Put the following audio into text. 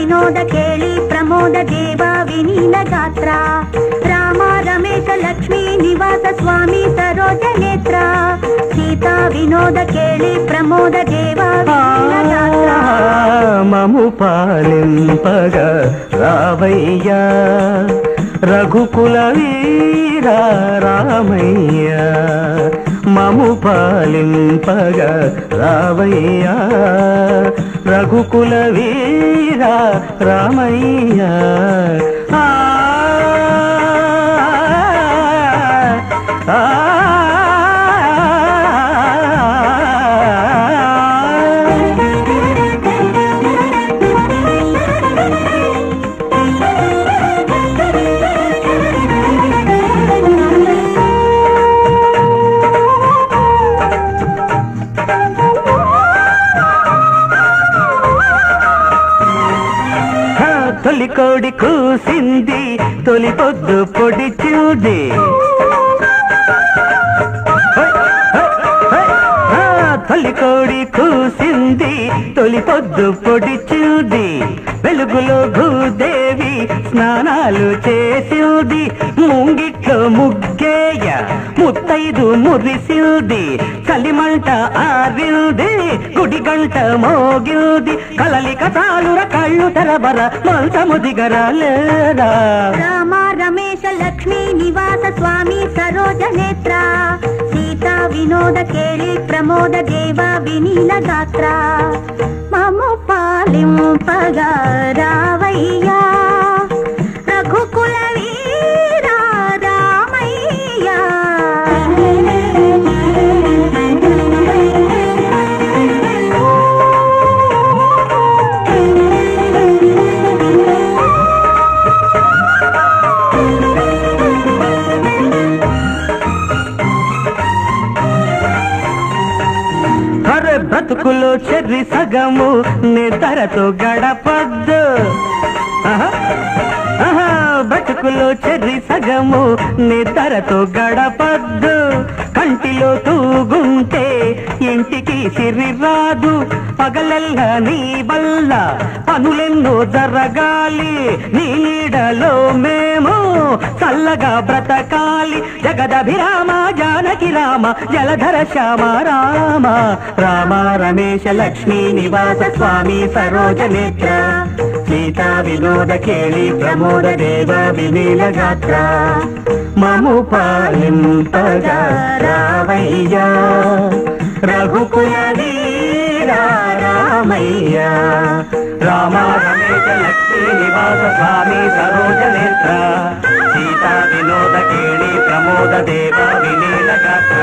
ವಿನೋದ ಕೇಳಿ ಪ್ರಮೋದ ದೇವ ವಿನೀಲ ಗಾತ್ರ ರಾಮ ರಮೇಶ ಲಕ್ಷ್ಮೀ ನಿವಾಸ ಸ್ವಾಮಿ ಸರೋಜ ನೇತ್ರ ಸೀತಾ ವಿನೋದ ಕೇಳಿ ಪ್ರಮೋದ ದೇವ ವಿನೀಲ ಗಾತ್ರ మము పాలింపగ రావయ్య రఘుకుల వీర రామయ్య మము పాలింపగ రావయ్య రఘుకుల వీర రామయ్య తొలి కోడి కూసింది తొలి పొద్దు పొడిచింది తొలి కోడి కూసింది తొలి పొద్దు పొడిచింది వెలుగులో భూదేవి స్నానాలు చేసింది ముంగిట్లో ముగ్గేయ ముత్తైదు మురిసింది చలిమంట ఆరింది గుడి గంట మోగింది కలలిక తాలుర కళ్ళు తెరబర మంచము దిగరాలేరా రామ రమేశ లక్ష్మీ నివాస స్వామి సరోజ నేత్ర సీతా వినోద కేళి ప్రమోద దేవ వినీల గాత్ర మము పాలింపగా రావయ్యా రఘుకుల వీర రామయ్య బ్రతుకులో చెర్రి సగము నిద్రతో గడపద్దు బ్రతుకులో చెర్రి సగము నిద్రతో గడపద్దు కంటిలో తూగుంటే ఇంటికి సిరి రాదు పగలల్లా నీ వల్ల పనులెన్నో జరగాలి నీ నీడలో మేము చల్లగా బ్రతకాలి జగదభిరామ జానకి రామ జలధర శ్యామ రామ రామ రమేశ లక్ష్మీ నివాస స్వామి సరోజ నేత్ర సీతా వినోద కేళి ప్రమోద దేవ వినీల గాత్ర మము పాలింపగా రావయ్య రఘుకుల వీర రామయ్య రామ రమేశ లక్ష్మీ నివాస స్వామి సరోజ నేత్ర సీతా వినోద కేళి ప్రమోద దేవ వినీల గాత్ర